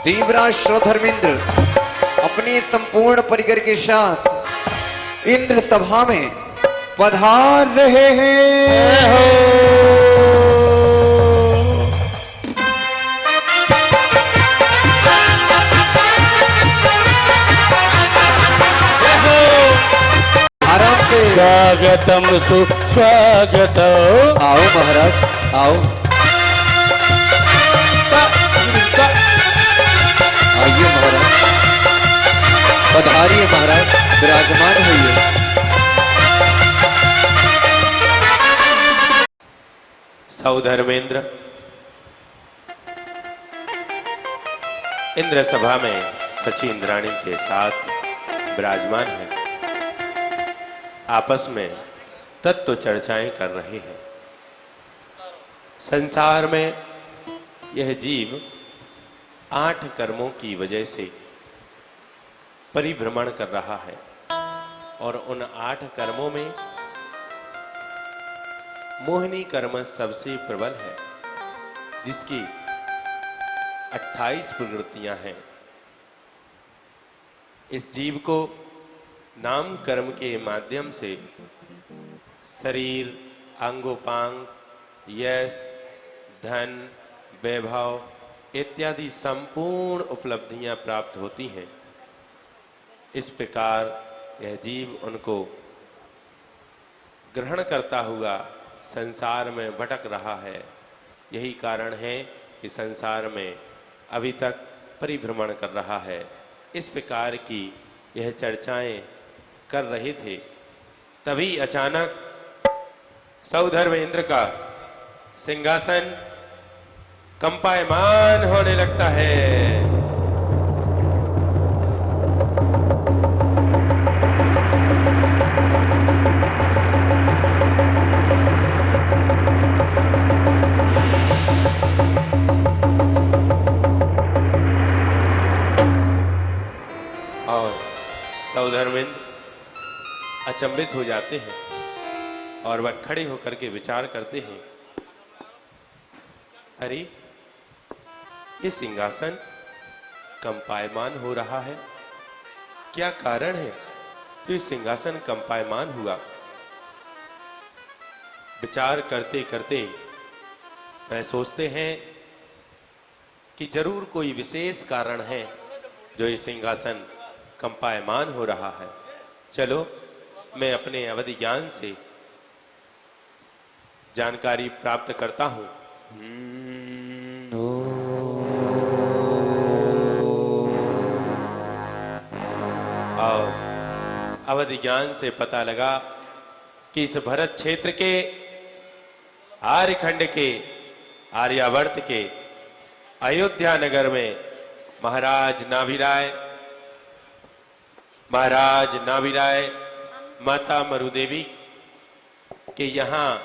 देवराज श्रोधर्मेंद्र अपने संपूर्ण परिकर के साथ इंद्र सभा में पधार रहे हैं। आराम से स्वागतम सुस्वागत। आओ महाराज आओ, आइए महाराज, पधारिए महाराज, विराजमान होइए। सौधर्मेंद्र इंद्र सभा में सची इंद्राणी के साथ विराजमान है, आपस में तत्व चर्चाएं कर रहे हैं। संसार में यह जीव 8 कर्मों की वजह से परिभ्रमण कर रहा है और उन 8 कर्मों में मोहिनी कर्म सबसे प्रबल है, जिसकी 28 प्रवृत्तियां हैं। इस जीव को नाम कर्म के माध्यम से शरीर, अंगोपांग, यश, धन, वैभव इत्यादि संपूर्ण उपलब्धियां प्राप्त होती हैं। इस प्रकार यह जीव उनको ग्रहण करता हुआ संसार में भटक रहा है। यही कारण है कि संसार में अभी तक परिभ्रमण कर रहा है। इस प्रकार की यह चर्चाएं कर रहे थे, तभी अचानक सौधर्मेंद्र का सिंहासन कंपायमान होने लगता है। और सौधर्मेंद्र अचंभित हो जाते हैं और वह खड़े होकर के विचार करते हैं, अरे ये सिंहासन कंपायमान हो रहा है, क्या कारण है तो ये सिंहासन कंपायमान हुआ? विचार करते करते वह सोचते हैं कि जरूर कोई विशेष कारण है जो ये सिंहासन कंपायमान हो रहा है। चलो मैं अपने अवधि ज्ञान से जानकारी प्राप्त करता हूं। और अवधि ज्ञान से पता लगा कि इस भरत क्षेत्र के, आर्यखंड के, आर्यावर्त के अयोध्या नगर में महाराज नाभिराय माता मरुदेवी के यहाँ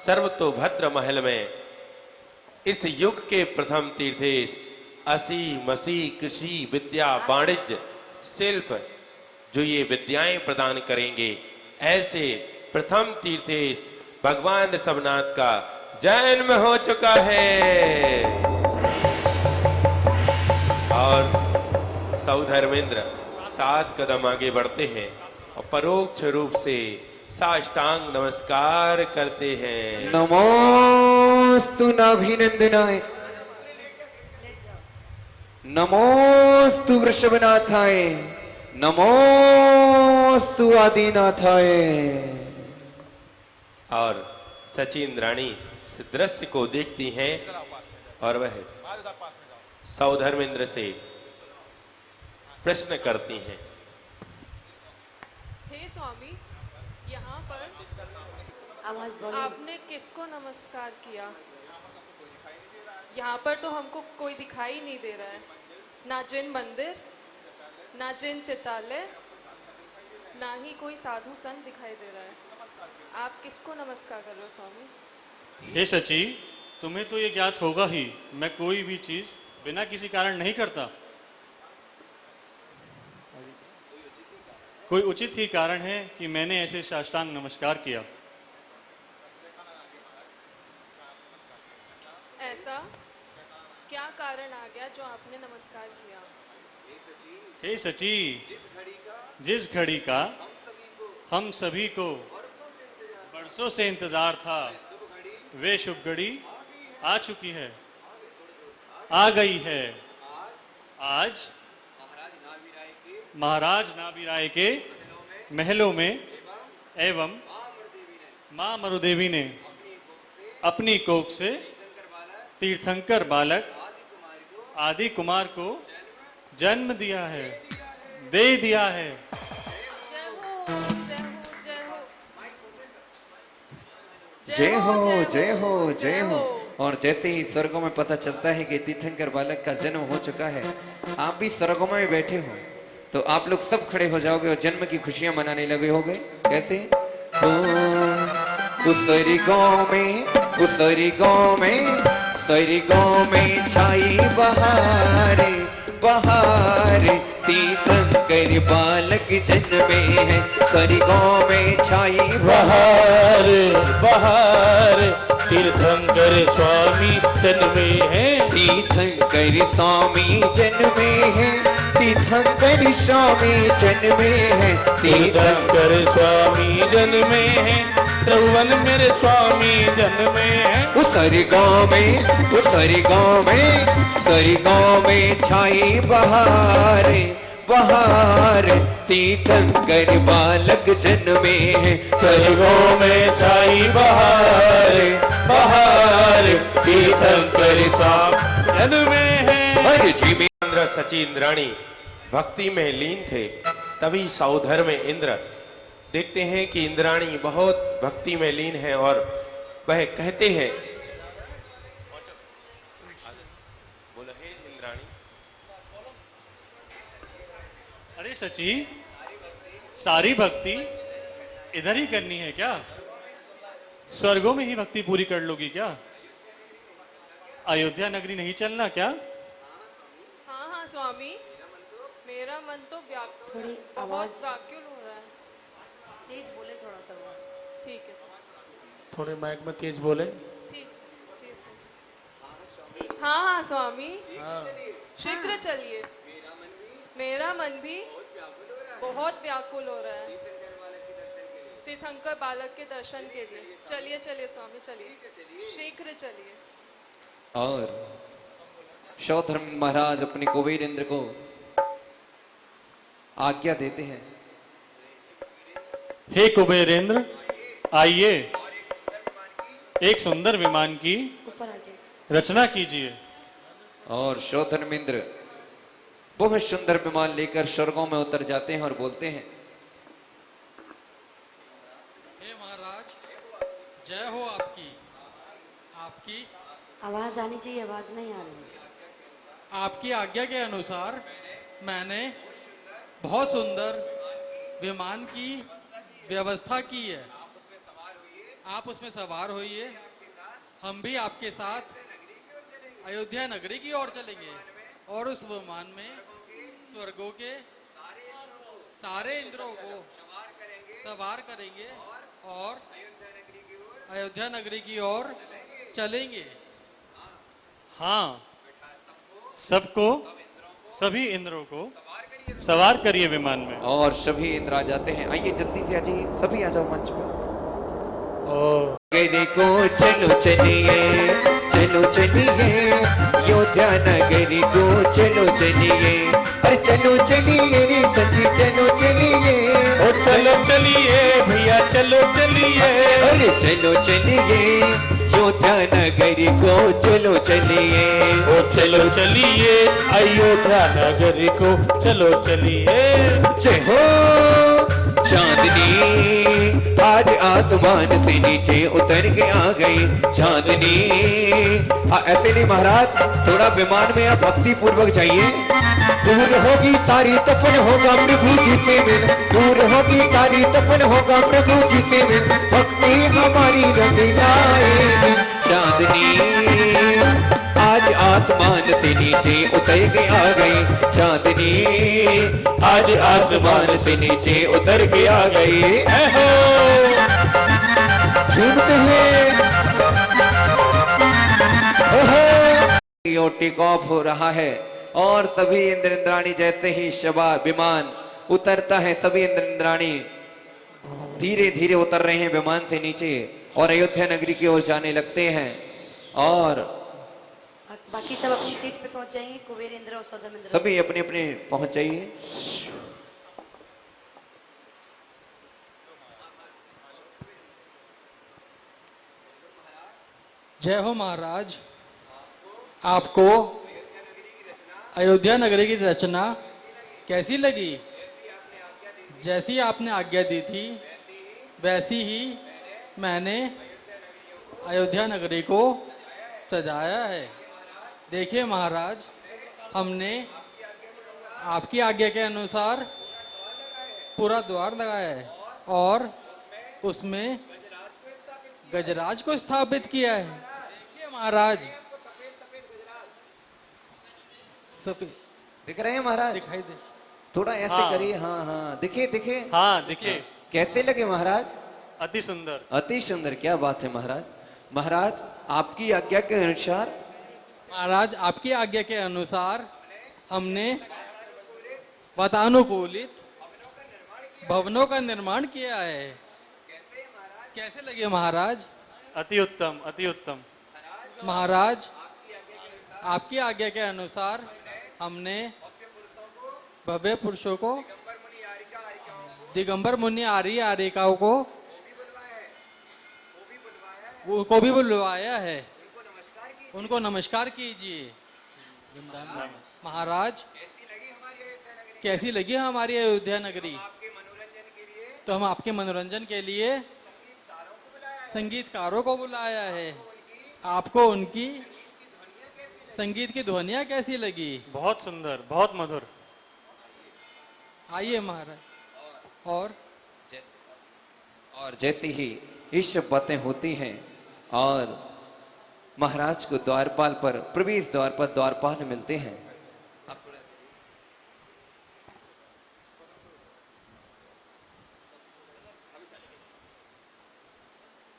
सर्वतोभद्र महल में इस युग के प्रथम तीर्थेश असी मसी कृषि विद्या वाणिज्य शिल्प जो ये विद्याएं प्रदान करेंगे, ऐसे प्रथम तीर्थेश भगवान ऋषभनाथ का जन्म हो चुका है। और सौधर्मेंद्र 7 कदम आगे बढ़ते हैं और परोक्ष रूप से साष्टांग नमस्कार करते हैं। नमोस्तु नाभिनंदनाय, नमोस्तु वृषभनाथाय, नमोस्तु आदिनाथाय। और सची इंद्राणी इस दृश्य को देखती हैं और वह सौधर्मेंद्र से प्रश्न करती हैं, हे स्वामी, यहाँ पर आपने किसको नमस्कार किया? यहाँ पर तो हमको कोई दिखाई नहीं दे रहा है, ना जिन मंदिर, ना जिन चितालय, ना ही कोई साधु संत दिखाई दे रहा है। आप किसको नमस्कार कर रहे हो स्वामी? हे सची, तुम्हें तो ये ज्ञात होगा ही, मैं कोई भी चीज बिना किसी कारण नहीं करता। कोई उचित ही कारण है कि मैंने ऐसे साष्टांग नमस्कार किया। ऐसा क्या कारण आ गया जो आपने नमस्कार किया? हे सची, जिस घड़ी का हम सभी को बरसों से इंतजार था, वे शुभ घड़ी आ चुकी है, आ गई है। आज महाराज नाभिराय के महलों में एवं मां मरुदेवी ने अपनी कोख से तीर्थंकर बालक आदि कुमार को जन्म दिया है, दे दिया है। जय हो, जय हो, जय हो। जय हो जय हो जय हो। और जैसे ही स्वर्गों में पता चलता है कि तीर्थंकर बालक का जन्म हो चुका है, आप भी स्वर्गों में बैठे हो, तो आप लोग सब खड़े हो जाओगे और जन्म की खुशियां मनाने लगे होगे। कैसे? उसरी गाँव में, उसरी गाँव में, उसरी गाँव में छाई बहारे, बहारे तीर्थंकर बालक जन्मे है। उसरी गाँव में छाई बहार बहार तीर्थंकर स्वामी जन्मे हैं। तीर्थंकर स्वामी जन्मे हैं, तीर्थंकर स्वामी जन्मे हैं। तीर्थंकर स्वामी जन्मे हैं, त्रिभुवन मेरे स्वामी जन्मे हैं। उसरी गाँव में, उसरी गाँव में, उसरी गाँव में छाई बहार, बहार तीर्थंकर बालक जन्मे हैं। स्वर्गों में छाई बहार बहार तीर्थंकर स्वामी जन्मे हैं। अरे जी में इंद्र सची इंद्राणी भक्ति में लीन थे। तभी सौधर में इंद्र देखते हैं कि इंद्राणी बहुत भक्ति में लीन है और वह कहते हैं, बोलो हे इंद्राणी। अरे सची, सारी भक्ति इधर ही करनी है क्या? स्वर्गों में ही भक्ति पूरी कर लोगी क्या? अयोध्या नगरी नहीं चलना क्या? हाँ हाँ स्वामी, मेरा मन तो थोड़ी बहुत आवाज- व्याकुल हो रहा है। तेज बोले थोड़ा सा वो। ठीक है, थोड़े माइक में तेज बोले। ठीक ठीक। हाँ हाँ स्वामी, शीघ्र चलिए। मेरा मन भी बहुत व्याकुल हो रहा है तीर्थंकर बालक के दर्शन के लिए। चलिए चलिए स्वामी, चलिए, शीघ्र चलिए। और शौधर्म महाराज अपने कुबेर इंद्र को आज्ञा देते हैं। हे कुबेरेंद्र, आइए एक सुंदर विमान की ऊपर आ जाए। रचना कीजिए। और शौधर्म इंद्र बहुत सुंदर विमान लेकर स्वर्गों में उतर जाते हैं और बोलते हैं, हे महाराज, जय हो आपकी। आपकी आवाज आनी चाहिए, आवाज नहीं आ रही। आपकी आज्ञा के अनुसार मैंने बहुत सुंदर विमान की व्यवस्था की है। आप उसमें सवार होइए, हम भी आपके साथ अयोध्या नगरी की ओर चलेंगे और उस विमान में स्वर्गों के सारे इंद्रों को सवार करेंगे और अयोध्या नगरी की ओर चलेंगे। हाँ, सबको, सभी इंद्रों को सवार करिए विमान में। और सभी इंद्र आ जाते हैं। आइए जल्दी से आ जाइए, सभी आ जाओ मंच पे। देखो चलो चलिए, चलो चलिए अयोध्या नगरी को चलो चलिए। अरे चलो चलिए रे सची, चलो चलिए। ओ चलो चलिए भैया, चलो चलिए। अरे चलो चलिए अयोध्या नगरी को चलो चलिए। ओ चलो चलिए अयोध्या नगरी को चलो चलिए। जय हो चांदनी, आज आसमान से नीचे उतर के आ गई चांदनी। ऐसे नहीं महाराज, थोड़ा विमान में आप भक्ति पूर्वक जाइए। दूर होगी सारी तपन, होगा प्रभु जी से मिल। दूर होगी सारी तपन, होगा प्रभु जी से मिल। भक्ति हमारी रंग लाएगी चांदनी, आज आसमान से नीचे उतर के आ गई चांदनी। आज आसमान से नीचे उतर के आ गई। झूमते हैं की ओर टेक ऑफ हो रहा है और सभी इंद्र इंद्राणी जैसे ही शबा विमान उतरता है, सभी इंद्र इंद्राणी धीरे धीरे उतर रहे हैं विमान से नीचे और अयोध्या नगरी की ओर जाने लगते हैं। और बाकी सब अपनी सीट पे पहुंच जाएंगे। कुबेर इंद्र और सौदाम इंद्र सभी अपने अपने पहुंच जाइए। जय हो महाराज। आपको अयोध्या नगरी की रचना कैसी लगी? जैसी आपने आज्ञा दी थी वैसी ही मैंने अयोध्या नगरी को सजाया है। देखिए महाराज, हमने आपकी आज्ञा के अनुसार पूरा द्वार लगाया है और उसमें गजराज को स्थापित किया है। देखिए महाराज, सफेद दिख रहे हैं महाराज? दिखाई दे। थोड़ा ऐसे हाँ। करिए। हाँ हाँ, दिखे दिखे। हाँ देखिए, कैसे लगे महाराज? अति सुंदर। अति सुंदर। क्या बात है महाराज। महाराज आपकी आज्ञा के अनुसार महाराज आपकी आज्ञा के अनुसार हमने वातानुकूलित भवनों का निर्माण किया है। कैसे लगे महाराज? अति उत्तम, अति उत्तम। महाराज आपकी आज्ञा के अनुसार हमने भव्य पुरुषों को, दिगंबर मुनि आर्य आर्यिकाओं को भी बुलवाया है। उनको नमस्कार कीजिए। महाराज कैसी लगी हमारी अयोध्या नगरी? तो हम आपके मनोरंजन के लिए संगीतकारों को बुलाया है। आपको उनकी संगीत की ध्वनियाँ कैसी लगी? बहुत सुंदर, बहुत मधुर। आइए महाराज। और जैसे ही ये सब बातें होती हैं और महाराज को द्वारपाल पर, प्रवेश द्वार पर द्वारपाल मिलते हैं।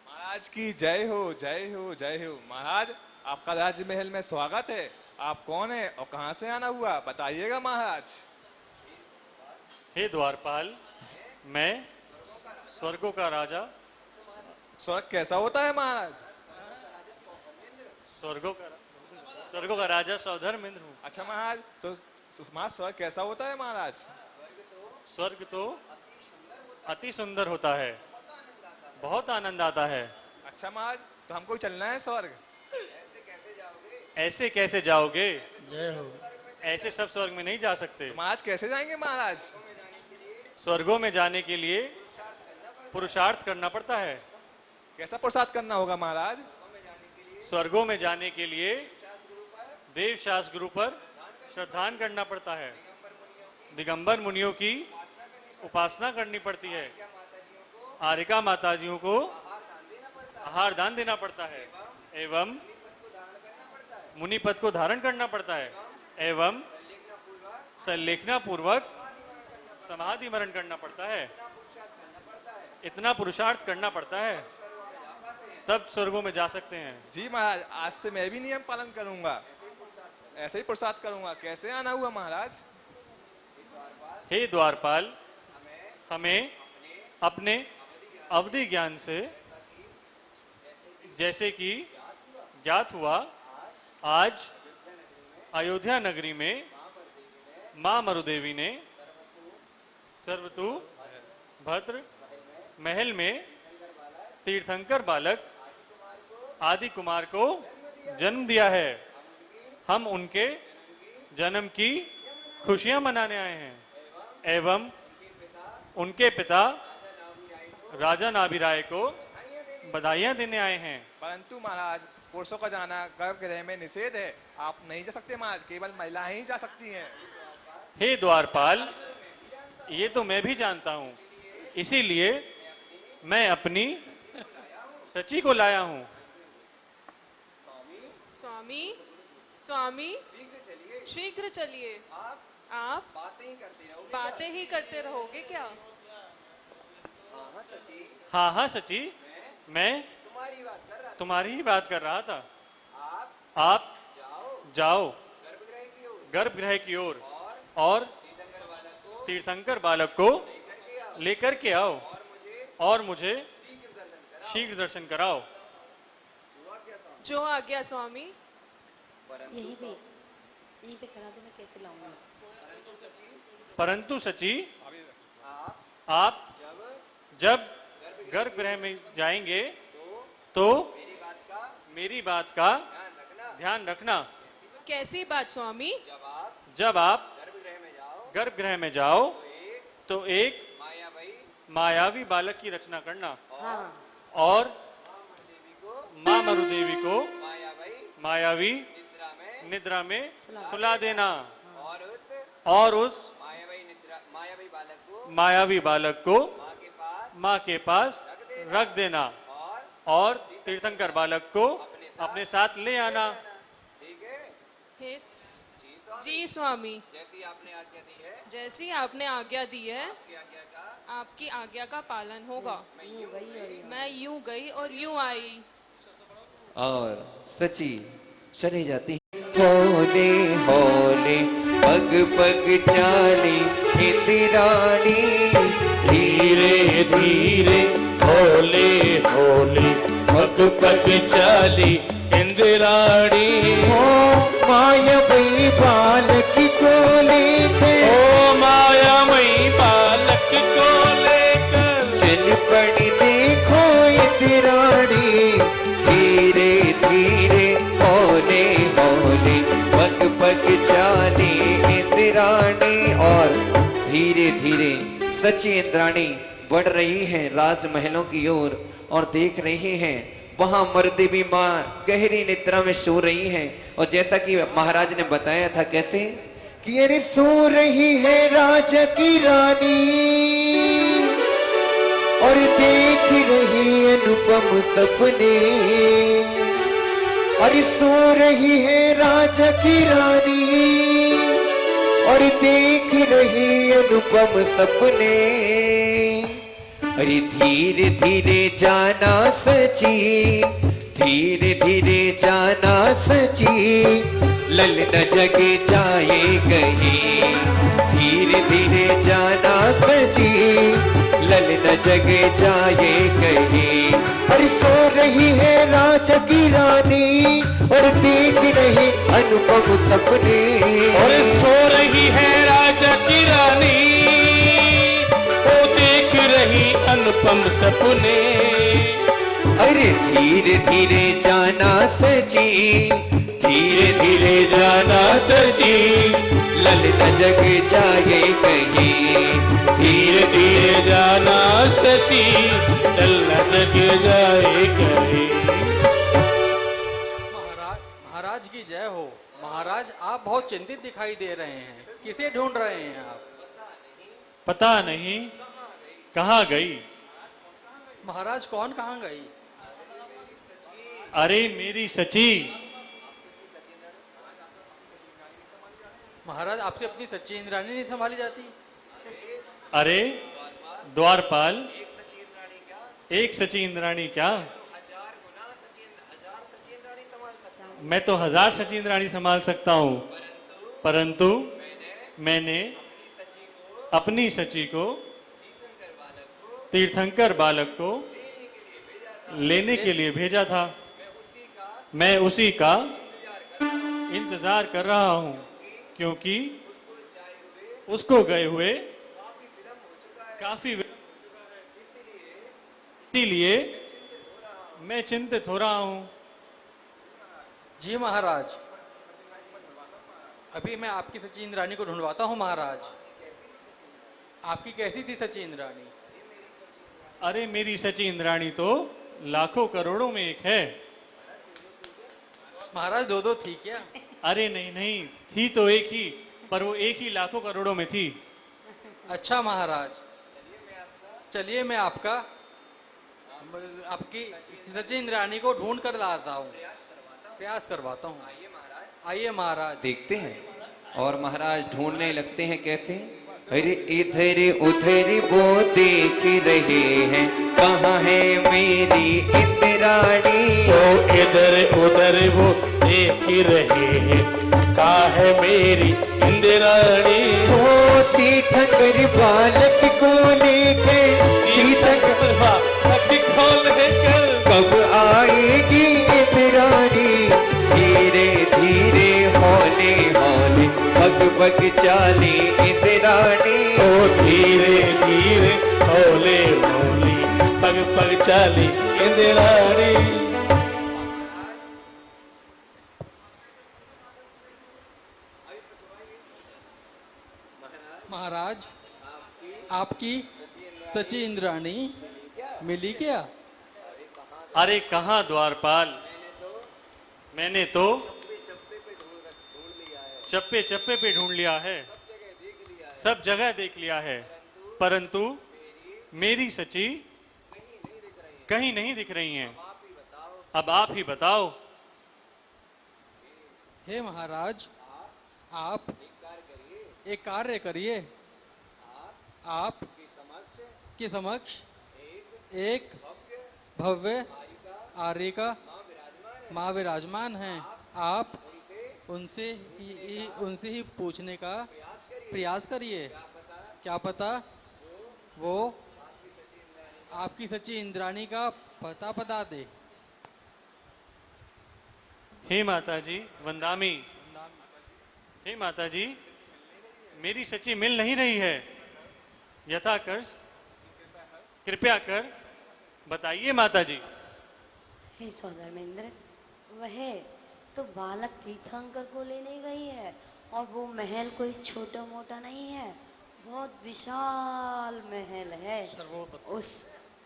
महाराज की जय हो, जय हो, जय हो। महाराज आपका राजमहल में स्वागत है। आप कौन है और कहां से आना हुआ, बताइएगा महाराज। हे द्वारपाल, मैं स्वर्गों का राजा, स्वर्ग कैसा होता है महाराज? स्वर्गों का राजा सौधर्मेंद्र हूँ। अच्छा महाराज, तो महाराज स्वर्ग कैसा होता है महाराज? स्वर्ग तो अति सुंदर होता है, बहुत आनंद आता है। अच्छा महाराज, तो हमको चलना है स्वर्ग। ऐसे कैसे जाओगे? जय हो। ऐसे सब स्वर्ग में नहीं जा सकते। महाराज कैसे जाएंगे महाराज? स्वर्गों में जाने के लिए पुरुषार्थ करना पड़ता है। कैसा पुरुषार्थ करना होगा महाराज? स्वर्गों में जाने के लिए देव शास्त्र गुरु पर श्रद्धान करना पड़ता है, दिगंबर मुनियों की उपासना करनी पड़ती है, आर्यिका माताजियों को आहार दान देना पड़ता है, एवं मुनि पद को धारण करना पड़ता है, एवं संलेखना पूर्वक समाधि मरण करना पड़ता है। इतना पुरुषार्थ करना पड़ता है, तब स्वर्गों में जा सकते हैं। जी महाराज, आज से मैं भी नियम पालन करूंगा, ऐसे ही पुरुषार्थ करूंगा। कैसे आना हुआ महाराज? हे द्वारपाल, हमें अपने अवधि ज्ञान से जैसे कि ज्ञात हुआ, आज अयोध्या नगरी में मां मरुदेवी ने सर्वतु भद्र महल में तीर्थंकर बालक आदि कुमार को जन्म दिया है। हम उनके जन्म की खुशियां मनाने आए हैं एवं उनके पिता राजा नाभिराय को बधाइयां देने आए हैं। परंतु महाराज, पुरुषों का जाना गर्भगृह में निषेध है। आप नहीं जा सकते महाराज, केवल महिलाएं ही जा सकती हैं। हे द्वारपाल, ये तो मैं भी जानता हूं, इसीलिए मैं अपनी सची को लाया हूं। स्वामी, स्वामी, शीघ्र चलिए। आप बातें ही करते रहोगे क्या? हाँ हाँ सची, मैं तुम्हारी ही बात कर रहा था। आप जाओ गर्भगृह की ओर और तीर्थंकर बालक को लेकर के आओ और मुझे शीघ्र दर्शन कराओ। जो आज्ञा स्वामी। यहीं पे करा दो, मैं कैसे लाऊंगा? परंतु सची, आप जब गर्भगृह में जाएंगे तो मेरी बात का ध्यान रखना। कैसी बात स्वामी? जब आप गर्भगृह में जाओ तो एक मायावी बालक की रचना करना हाँ। और माँ मरुदेवी को मायावी निद्रा में सुला देना और उस मायावी बालक को माँ के पास रख देना और तीर्थंकर बालक को अपने साथ ले आना। हे जी स्वामी, जैसी आपने आज्ञा दी है आपकी आज्ञा का पालन होगा। मैं यूं गई और यूं आई। और सची चली जाती होले होले पग पग चाली इंदिरानी, धीरे धीरे होले होले पग पग चाली इंदिराणी। हो मायावी बालक को लेकर, ओ मायामयी बालक को लेकर चल पड़ी देखो इंदिरानी, धीरे धीरे होले होले पग पग चाली इंदिरानी। और धीरे धीरे सची इंद्राणी बढ़ रही है राजमहलों की ओर और देख रही हैं वहां मरुदेवी माँ गहरी निद्रा में सो रही है। और जैसा कि महाराज ने बताया था कैसे कि अरे सो रही है राजा की रानी और देख रही अनुपम सपने। अरे सो रही है राजा की रानी और देख रही अनुपम सपने। अरे धीरे धीरे जाना सची, धीरे धीरे जाना सची, ललना जगे जाए कहीं। धीरे धीरे जाना सची, ललना जगे जाए कहीं। अरे सो रही है राजा की रानी और देख रही अनुपम सपने। और सो रही है राजा की रानी, वो देख रही अनुपम सपने। अरे धीरे धीरे जाना सची, धीरे धीरे जाना सची, ललना जग जाए कहीं। धीरे धीरे जाना सची, ललना जग जाए कहीं। महाराज की जय हो। महाराज, आप बहुत चिंतित दिखाई दे रहे हैं, किसे ढूंढ रहे हैं आप? पता नहीं कहाँ गई। महाराज, कौन कहाँ गई? अरे मेरी सची। महाराज, आपसे अपनी सच्ची इंद्राणी नहीं संभाली जाती? अरे द्वारपाल, एक सची इंद्राणी क्या, मैं तो 1000 सची इंद्राणी संभाल सकता हूँ, परंतु मैंने अपनी सची को तीर्थंकर बालक को लेने के लिए भेजा था। मैं उसी का इंतजार कर रहा हूं क्योंकि उसको गए हुए काफी, इसीलिए मैं चिंतित हो रहा हूं। जी महाराज, अभी मैं आपकी सची इंद्राणी को ढूंढवाता हूँ। महाराज, आपकी कैसी थी सची इंद्राणी? अरे मेरी सची इंद्राणी तो लाखों करोड़ों में एक है। महाराज, दो दो थी क्या? अरे नहीं नहीं, थी तो एक ही, पर वो एक ही लाखों करोड़ों में थी। अच्छा महाराज, चलिए मैं आपकी सची इंद्राणी को ढूंढ कर लाता हूँ, प्रयास करवाता हूँ। आइए महाराज। देखते हैं और महाराज ढूंढने लगते हैं कैसे। अरे इधर उधर वो देख रहे हैं, कहाँ है मेरी इंद्राणी। तो इधर उधर वो देख रहे हैं, का है मेरी इंद्राणी। ओ तीर्थंकर बालक को लेकर, तीर्थंकर बालक को लेकर कब आएगी इंद्राणी। धीरे धीरे हौले हौले पग पग चाले इंद्राणी। ओ धीरे धीरे हौले हौले पग पग चाली इंद्राणी। महाराज, आपकी सची इंद्राणी मिली क्या? अरे कहाँ द्वारपाल, मैंने तो चप्पे चप्पे पे ढूंढ लिया है, सब जगह देख लिया है, परंतु मेरी सची कहीं नहीं दिख रही हैं। अब आप ही बताओ। हे महाराज, आप एक कार्य करिए। आप के समक्ष एक भव्य आर्यिका माँ विराजमान हैं। आप उनसे ही पूछने का प्रयास करिए। क्या पता वो आपकी सच्ची इंद्राणी का पता बता दे। हे माता जी वंदामी, हे माता जी, मेरी सची मिल नहीं रही है। यथा कर कृपया कर बताइए माता जी। हे सौदर महेंद्र, वह तो बालक तीर्थंकर को लेने गई है, और वो महल कोई छोटा मोटा नहीं है, बहुत विशाल महल है। उस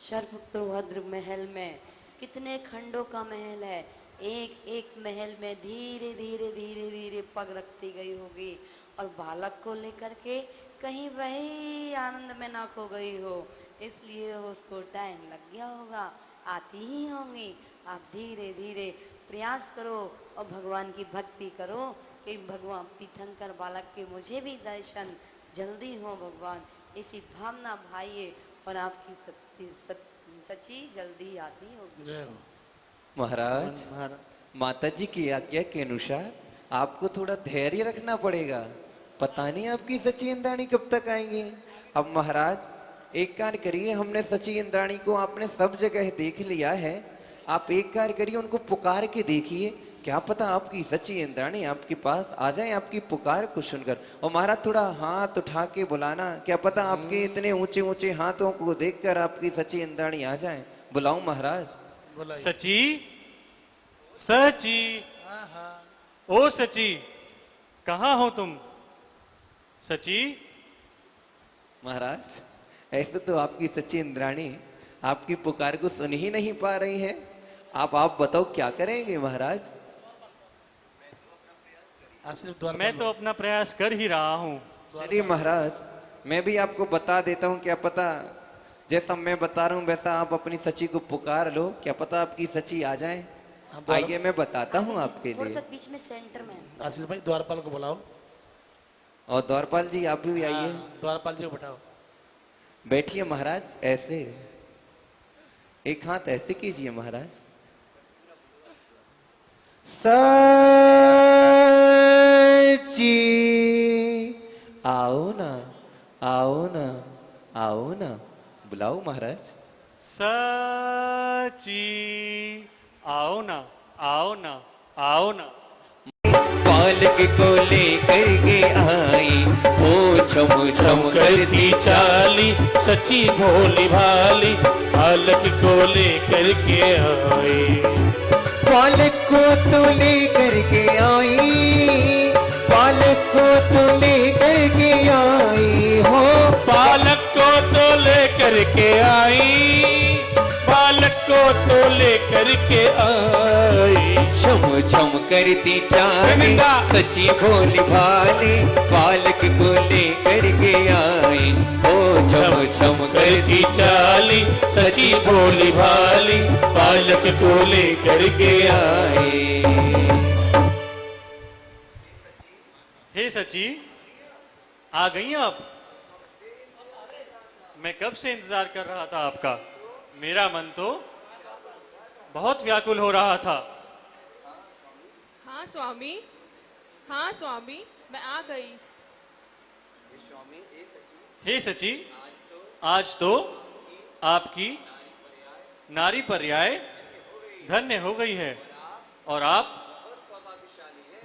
सर्वभद्र महल में कितने खंडों का महल है। एक एक महल में धीरे धीरे धीरे धीरे पग रखती गई होगी, और बालक को लेकर के कहीं वही आनंद में ना खो गई हो, इसलिए उसको टाइम लग गया होगा। आती ही होंगी। आप धीरे धीरे प्रयास करो और भगवान की भक्ति करो कि भगवान तीर्थंकर बालक के मुझे भी दर्शन जल्दी हो भगवान, इसी भावना भाइये, और आपकी सच्ची जल्दी आती होगी। महाराज, माता जी की आज्ञा के अनुसार आपको थोड़ा धैर्य रखना पड़ेगा। पता नहीं आपकी सची इंद्राणी कब तक आएंगी। अब महाराज एक कार्य करिए, हमने सची इंद्राणी को आपने सब जगह देख लिया है। आप एक कार्य करिए, उनको पुकार के देखिए, क्या पता आपकी सची इंद्राणी आपके पास आ जाए आपकी पुकार को सुनकर। और महाराज थोड़ा हाथ उठा के बुलाना, क्या पता आपके इतने ऊंचे ऊंचे हाथों को देखकर आपकी सची इंद्राणी आ जाए। बुलाऊं महाराज? सची, सची, ओ सची, कहाँ हो तुम? सची। महाराज ऐसे तो आपकी सच्ची इंद्राणी आपकी पुकार को सुन ही नहीं पा रही है। आप बताओ क्या करेंगे महाराज? मैं तो अपना प्रयास कर ही रहा हूँ। चलिए महाराज, मैं भी आपको बता देता हूँ, क्या पता जैसा मैं बता रहा हूँ वैसा आप अपनी सची को पुकार लो, क्या पता आपकी सची आ जाए। आइए मैं बताता हूँ आपके थोड़ा लिए। सा बीच में सेंटर में। आशीष भाई द्वारपाल को बुलाओ। और द्वारपाल जी आप भी आइए। द्वारपाल जी को बैठाओ। बैठिए महाराज, ऐसे एक हाथ ऐसे कीजिए महाराज। सची आओ ना, आओ ना, आओ ना, बुलाओ महाराज। सची आओ ना, आओ ना, आओ ना। बालक को लेकर के आई, ओ छम छम करती चाली सची भोली भाली, बालक को लेकर के आई। बालक को तो लेकर के आई, बालक को तो लेकर के आई हो। बालक को तो लेकर के आई, बालक को तो लेकर के आई। छम छम करती चाली सची भोली भाली, बालक को लेकर के आई, ओ छम छम करती चाली सची भोली भाली, बालक को लेकर के आई। हे सची, आ गई आप? मैं कब से इंतजार कर रहा था आपका। मेरा मन तो बहुत व्याकुल हो रहा था। हाँ स्वामी, हाँ स्वामी, मैं आ गई। हे सची, आज तो आपकी नारी पर्याय धन्य हो गई है और आप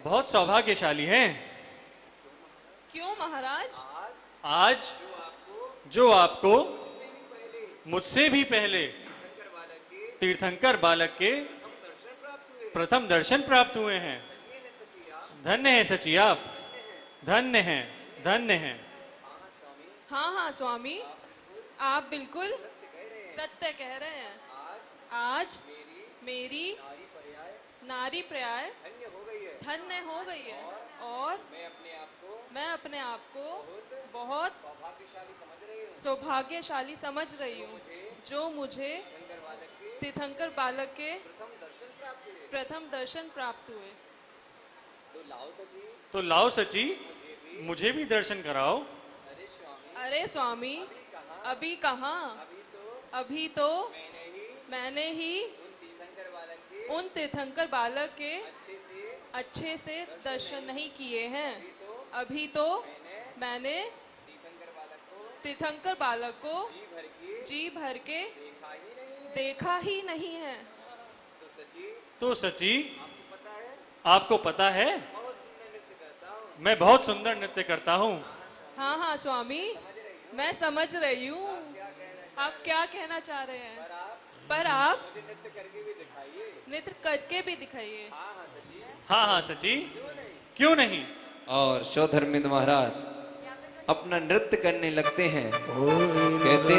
बहुत सौभाग्यशाली हैं। क्यों महाराज? आज जो आपको मुझसे भी पहले तीर्थंकर बालक के प्रथम दर्शन प्राप्त हुए हैं। धन्य है सची आप, धन्य हैं, धन्य हैं। हाँ हाँ स्वामी, आप बिल्कुल सत्य कह रहे हैं। आज मेरी नारी पर्याय धन्य हो गई है और मैं अपने आप को बहुत सौभाग्यशाली समझ रही हूँ जो मुझे तीर्थंकर बालक के प्रथम दर्शन प्राप्त हुए। तो लाओ सची, मुझे भी दर्शन कराओ। अरे स्वामी, अभी कहाँ? अभी तो मैंने ही उन तीर्थंकर बालक के अच्छे से दर्शन नहीं किए हैं। अभी तो मैंने तीर्थंकर बालक को जी भर के देखा ही नहीं है। तो सची, आपको पता है मैं बहुत सुंदर नृत्य करता हूँ। हाँ हाँ स्वामी, मैं समझ रही हूँ आप क्या कहना चाह रहे हैं, पर आप नृत्य करके भी दिखाइए। हाँ हाँ सची, क्यों नहीं। और शोधर्मिंद महाराज अपना नृत्य करने लगते हैं। कहते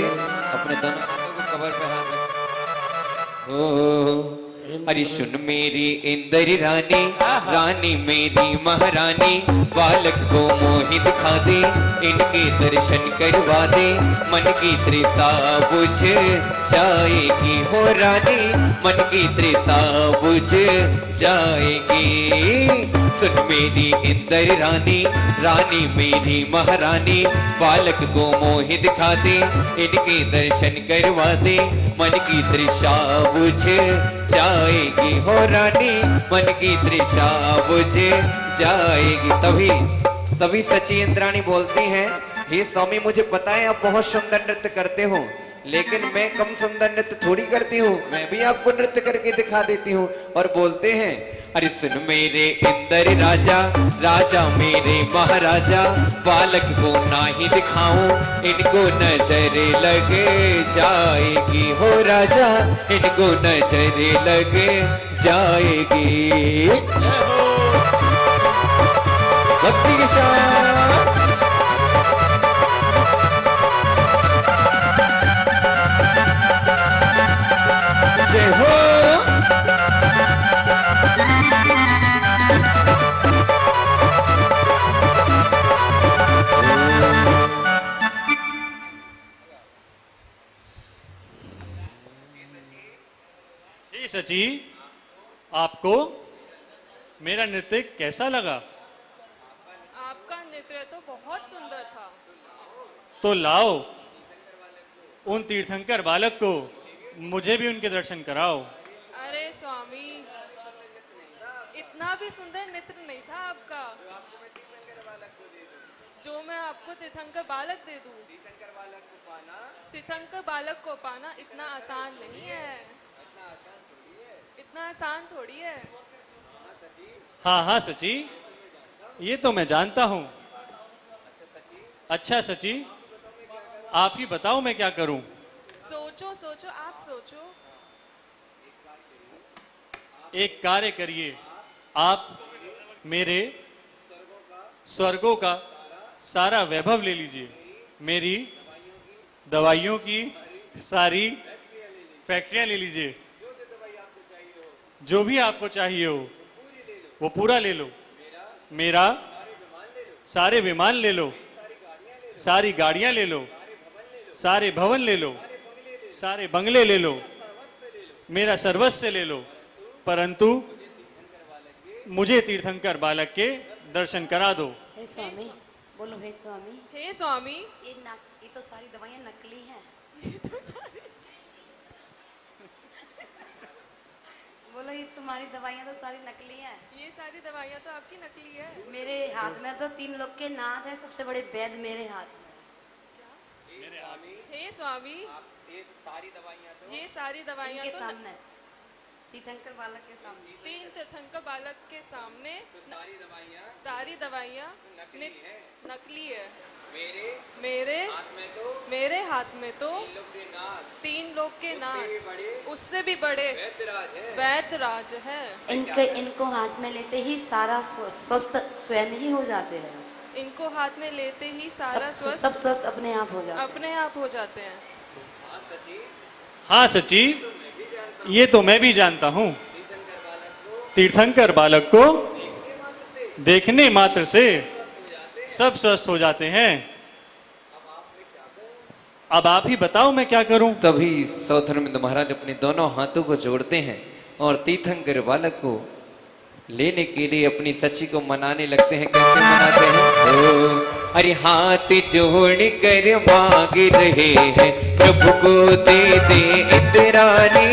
अपने दोनों हाथों को कबर पे हाथ रख। ओ अरे सुन मेरी इंदर रानी, रानी मेरी महारानी, बालक को मोहि दिखा दे, इनके दर्शन करवा दे, मन की तृषा बुझ जाएगी हो रानी, मन की तृषा बुझ जाएगी। सुन मेरी इंदर रानी, रानी मेरी महारानी, बालक को मोहि दिखा दे, इनके दर्शन करवा दे, मन की तृषा बुझ जाएगी हो रानी, मन की तृषा बुझ जाएगी। तभी सची इंद्राणी बोलती हैं, हे स्वामी मुझे पता है आप बहुत सुंदर नृत्य करते हो, लेकिन मैं कम सुंदर नृत्य थोड़ी करती हूँ, मैं भी आपको नृत्य करके दिखा देती हूँ। और बोलते हैं, अरे सुन मेरे इंदर राजा, राजा मेरे महाराजा, बालक को ना ही दिखाऊं, इनको नजर लग जाएगी हो राजा, इनको नजर लग जाएगी। भक्ति के साथ जय हो। हे सची, आपको मेरा नृत्य कैसा लगा? आपका नृत्य तो बहुत सुंदर था। तो लाओ उन तीर्थंकर बालक को, मुझे भी उनके दर्शन कराओ। अरे स्वामी, इतना भी सुंदर नृत्य नहीं था आपका जो मैं आपको तीर्थंकर बालक दे दूं। तीर्थंकर बालक को पाना इतना आसान नहीं है, इतना आसान थोड़ी है। हाँ हाँ सची, ये तो मैं जानता हूँ। अच्छा सची, आप ही बताओ मैं क्या करूं। सोचो सोचो, आप सोचो। एक कार्य करिए, आप मेरे स्वर्गों का सारा वैभव ले लीजिए, मेरी दवाइयों की सारी फैक्ट्रियां ले लीजिए, जो भी आपको चाहिए हो वो पूरा ले लो। मेरा सारे विमान ले लो, सारी गाड़ियां ले लो, सारे भवन ले लो, सारे बंगले ले लो, मेरा सर्वस्व ले लो, परंतु मुझे तीर्थंकर बालक के दर्शन करा दो। हे स्वामी, बोलो हे स्वामी। हे स्वामी, ये तो सारी दवाइयाँ नकली हैं। बोलो ये तुम्हारी दवाइयाँ तो सारी नकली हैं। ये सारी दवाइयाँ तो आपकी नकली है। मेरे हाथ में तो 3 लोग के नाथ है, सबसे बड़े वैद्य मेरे हाथ में। हे स्वामी, ये सारी दवाइयाँ इनके तो सामने तीर्थंकर बालक के सामने। 3 तीर्थंकर बालक के सामने सारी दवाइयाँ नकली है। मेरे हाथ में तो 3 लोग के नाथ, उससे भी बड़े वैद्य राज है। इनको हाथ में लेते ही सारा स्वस्थ स्वयं ही हो जाते हैं। इनको हाथ में लेते ही सारा सब स्वस्थ स्वस्थ अपने आप हो जाते हैं। अपने आप हो जाते हैं। हाँ सची, ये तो मैं भी जानता हूँ। तीर्थंकर बालक को देखने मात्र से सब स्वस्थ हो जाते हैं। अब आप ही बताओ मैं क्या करूं? तभी सौधर्मिंद महाराज अपने दोनों हाथों को जोड़ते हैं और तीर्थंकर बालक को लेने के लिए अपनी सची को मनाने लगते हैं। कैसे मनाते हैं? अरे हाथ जोड़ कर मांग रहे हैं, प्रभु को दे दे इंद्राणी।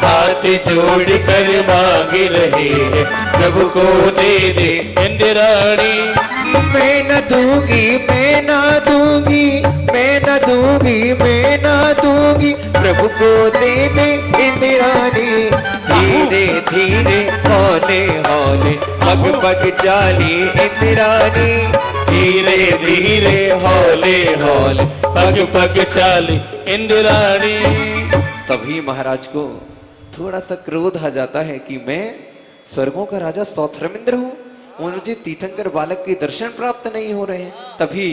हाथ जोड़ कर मांग रहे हैं, प्रभु को दे दे इंद्राणी। मैं न दूंगी, मैं न दूंगी, मैं न दूंगी, मैं न दूंगी, प्रभु को दे दे इंद्राणी। धीरे धीरे हौले हौले पग पग चाली इंद्राणी। धीरे धीरे हौले हौले पग पग चाली इंद्राणी। तभी महाराज को थोड़ा सा क्रोध आ जाता है कि मैं स्वर्गों का राजा सौधर्मिंद्र हूँ और मुझे तीर्थंकर बालक के दर्शन प्राप्त नहीं हो रहे हैं। तभी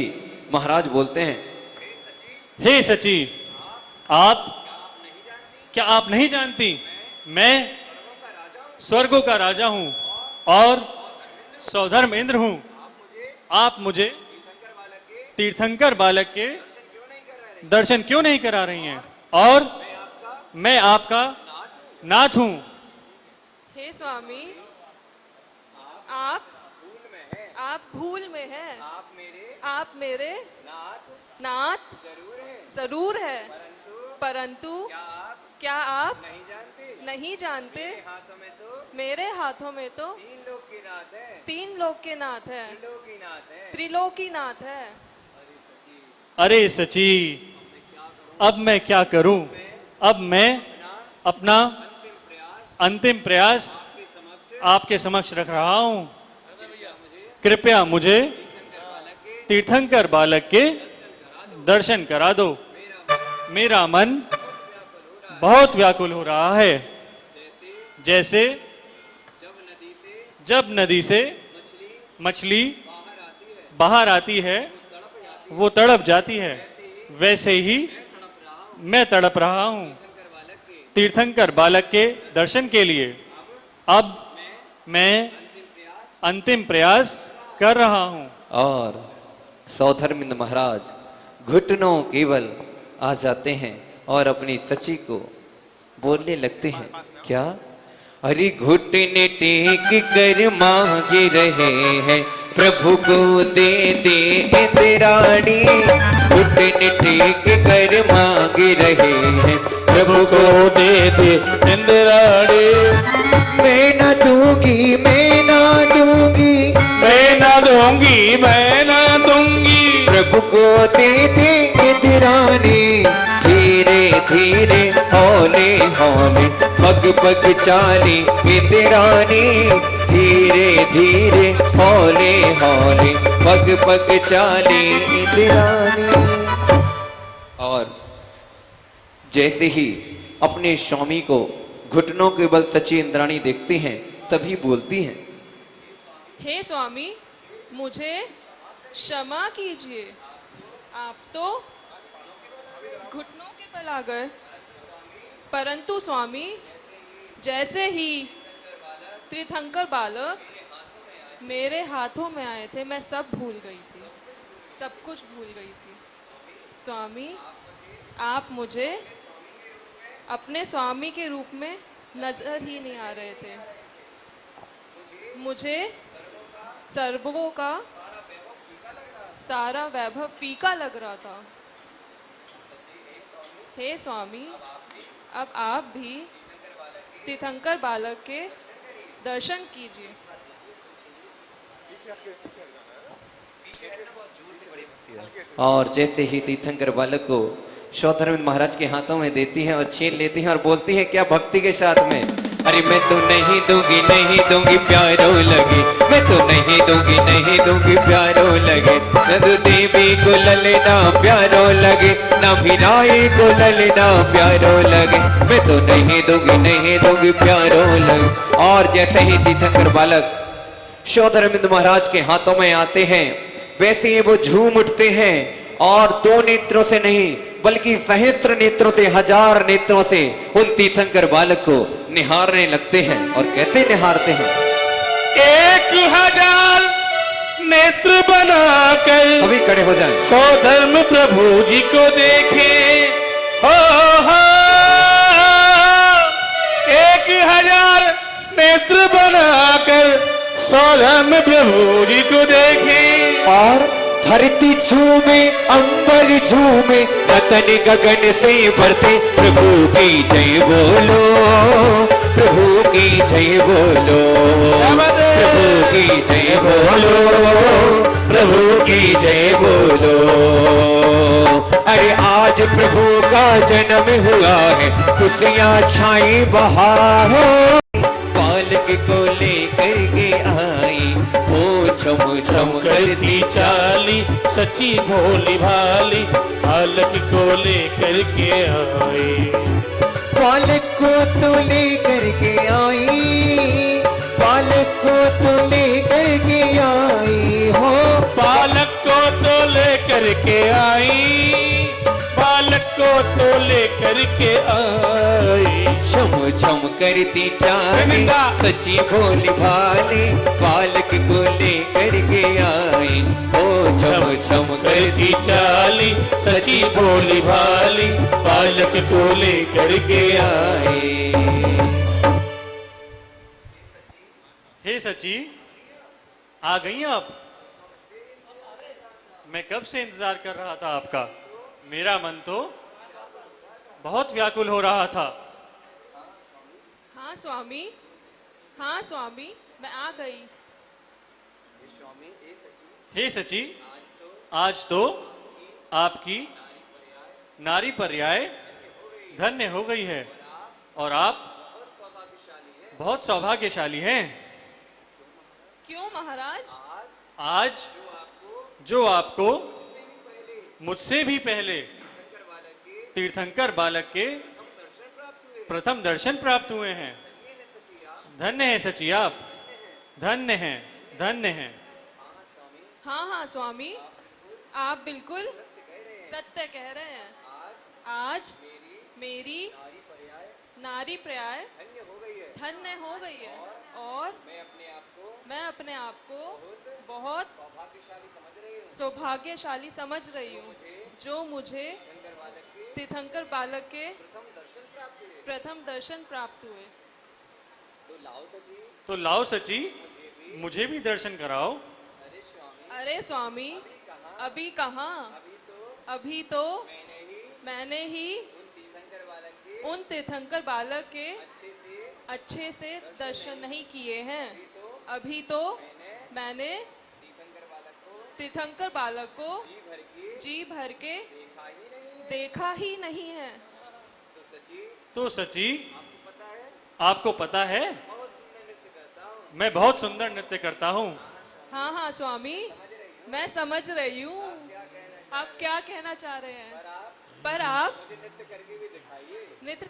महाराज बोलते हैं, हे सची, क्या आप नहीं जानती? मैं स्वर्गों का राजा हूं और सौधर्म इंद्र हूं। आप मुझे तीर्थंकर बालक के दर्शन क्यों नहीं करा रही हैं? और मैं आपका नाथ हूं। हे स्वामी, आप भूल में हैं। आप मेरे नाथ जरूर है, परंतु क्या आप नहीं जानते? मेरे हाथों में तो 3 लोग के नाथ है, त्रिलोकीनाथ है। अरे सची, अब मैं क्या करूं? अब मैं अपना अंतिम प्रयास आपके समक्ष रख रहा हूं। कृपया मुझे तीर्थंकर बालक के दर्शन करा दो। मेरा मन बहुत व्याकुल हो रहा है। जैसे जब नदी से मछली बाहर आती है वो तड़प जाती है, वैसे ही मैं तड़प रहा हूं तीर्थंकर बालक के दर्शन के लिए। अब मैं अंतिम प्रयास कर रहा हूं। और सौधर्मिंद महाराज घुटनों केवल आ जाते हैं और अपनी सची को बोलने लगते हैं। क्या? अरे घुटने टेक कर मांग रहे हैं, प्रभु को दे दे इंद्राणी। घुटने टेक कर मांग रहे हैं, प्रभु को दे दे इंद्राणी। मैं न दूंगी, मैं न दूंगी, मैं ना दूंगी, मैं ना दूंगी, प्रभु को दे दे इंद्राणी। धीरे धीरे हौले हौले पग पग चाली इंद्राणी। धीरे धीरे हौले हौले पग पग चाली इंद्राणी। और जैसे ही अपने स्वामी को घुटनों के बल सची इंद्राणी देखती हैं, तभी बोलती हैं, हे स्वामी, मुझे क्षमा कीजिए। आप तो घुटनों के बल आ गए, परंतु स्वामी जैसे ही तीर्थंकर बालक मेरे हाथों में आए थे, मैं सब भूल गई थी, सब कुछ भूल गई थी। स्वामी, आप मुझे अपने स्वामी के रूप में नजर ही नहीं आ रहे थे। मुझे सर्वों का सारा वैभव फीका लग रहा था। हे स्वामी, अब आप भी तीर्थंकर बालक के दर्शन कीजिए। और जैसे ही तीर्थंकर बालक को शौधर्म महाराज के हाथों में देती है और छीन लेती है और बोलती है क्या भक्ति के साथ में, अरे मैं तो नहीं दूंगी प्यारो लगे, मैं तो नहीं दूंगी प्यारो लगे, न तो देवी को ललना प्यारो लगे, ना भिराई को ललना प्यारो लगे, मैं तो नहीं दूंगी प्यारो लगे। और जैसे ही तीर्थंकर बालक शौधर्म महाराज के हाथों में आते हैं वैसे ही वो झूम उठते हैं और 2 नेत्रों से नहीं बल्कि सहस्त्र नेत्रों से, 1000 नेत्रों से उन तीर्थंकर बालक को निहारने लगते हैं। और कैसे निहारते हैं? 1000 नेत्र बनाकर अभी खड़े हो जाएं। सौधर्म प्रभु जी को देखे, हो 1000 नेत्र बनाकर सौधर्म प्रभु जी को देखे। और धरती झूमे अंबर झूमे रतन गगन से भरते, प्रभु की जय बोलो, प्रभु की जय बोलो, प्रभु की जय बोलो, प्रभु की जय बोलो। अरे आज प्रभु का जन्म हुआ है, खुशियाँ छाई बहार हो, बालक को लेकर के आई वो छम छम करती चाली सच्ची भोली भाली, बालक को लेकर के आई। बालक को तो लेकर के आई, बालक को तो लेकर के आई हो, बालक को तो लेकर के आई, बालक को तो लेकर के आई। छम छम करती चाली सच्ची भोली भाली, बालक को लेकर के आई ओ छम छम करती चाली सच्ची भोली भाली, बालक को लेकर के आई। हे सची, आ गई आप? मैं कब से इंतजार कर रहा था आपका। मेरा मन तो बहुत व्याकुल हो रहा था। हाँ स्वामी, हाँ स्वामी, मैं आ गई। हे सची, आज तो आपकी नारी पर्याय धन्य हो गई है और आप बहुत सौभाग्यशाली हैं। क्यों महाराज? आज जो आपको मुझसे भी पहले तीर्थंकर बालक के प्रथम दर्शन प्राप्त हुए हैं। धन्य है सची आप, धन्य हैं, धन्य हैं। हाँ हाँ स्वामी, आप बिल्कुल सत्य कह रहे हैं। आज मेरी नारी पर्याय धन्य हो गई है और मैं अपने आप को बहुत सौभाग्यशाली समझ रही हूँ जो मुझे तीर्थंकर बालक के प्रथम दर्शन प्राप्त हुए। तो लाओ सची, मुझे भी दर्शन कराओ। अरे स्वामी, अभी कहाँ, अभी तो मैंने ही उन तीर्थंकर बालक के अच्छे से दर्शन नहीं किए हैं। अभी तो मैंने तीर्थंकर बालक को जी भर के देखा ही नहीं है। तो सची, आपको पता है मैं बहुत सुंदर नृत्य करता हूँ। हाँ हाँ स्वामी, मैं समझ रही हूँ आप क्या कहना चाह रहे हैं, पर आप नृत्य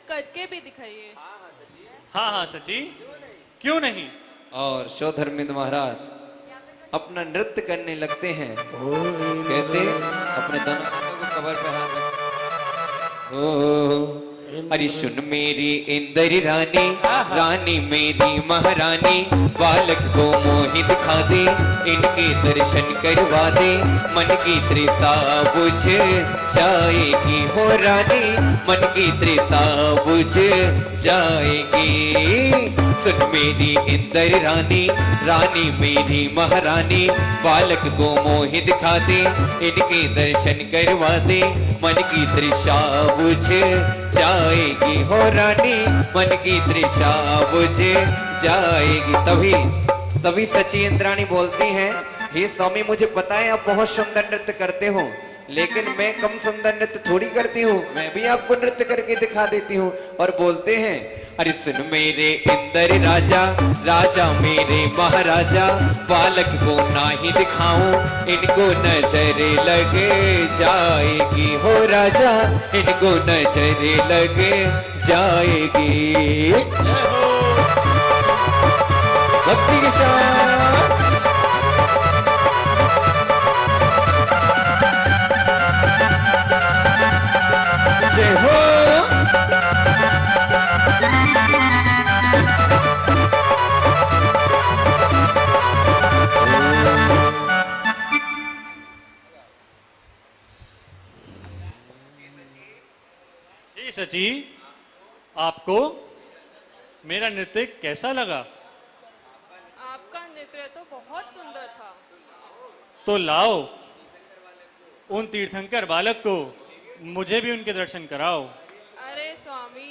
करके भी दिखाइए। हाँ हाँ सची, क्यों नहीं। और शौधर्मिंद महाराज अपना नृत्य करने लगते हैं। कैसे? अपने दोनों हाथों को कमर पे हाथ रख। ओ अरे सुन मेरी इंदरी रानी, रानी मेरी महारानी, बालक को मोहि दिखा दिखा दे, इनके दर्शन करवा दे, मन की तृषा बुझ जाएगी हो रानी, मन की तृषा बुझ जाएगी। सुन मेरी इंदर रानी, रानी मेरी महारानी, बालक को मोहि दिखा दे, इनके दर्शन करवा दे, मन की तृषा बुझ जाएगी हो रानी, मन की तृषा बुझ जाएगी। तभी सची इंद्राणी बोलती हैं, हे स्वामी मुझे पता है आप बहुत सुंदर नृत्य करते हो, लेकिन मैं कम सुंदर नृत्य थोड़ी करती हूँ, मैं भी आपको नृत्य करके दिखा देती हूँ। और बोलते हैं, अरे सुन मेरे इंदर राजा, राजा मेरे महाराजा, बालक को ना ही दिखाऊं, इनको नजर लग जाएगी हो राजा, इनको नजर लग जाएगी। भक्ति के साथ जय हो। हे सची, आपको मेरा नृत्य कैसा लगा? आपका नृत्य तो बहुत सुंदर था। तो लाओ उन तीर्थंकर बालक को, मुझे भी उनके दर्शन कराओ। अरे स्वामी,